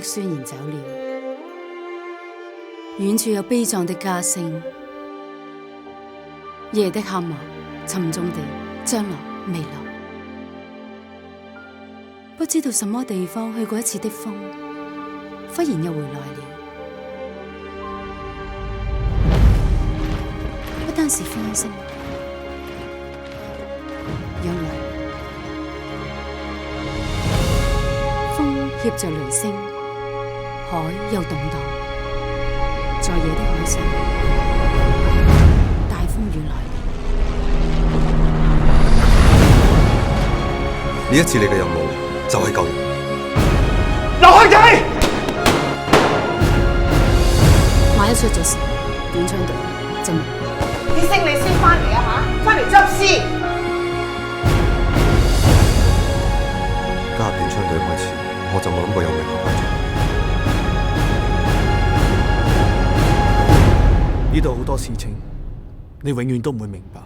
宣言走了。遠處有悲壯的家聲，夜的黑幕沉重地將來未來。不知道什麼地方去過一次的風，忽然又回來了。不單是風聲，原來風挾着雷聲，海又動盪。在夜的海上，大風雨來了。呢一次你嘅任務就係救人。劉香仔，萬一出咗事，短槍隊就冇。啲星你先翻嚟啊嚇，翻嚟執屍。加入短槍隊開始，我就冇諗過有命學班長。呢度好多事情，你永遠都唔會明白。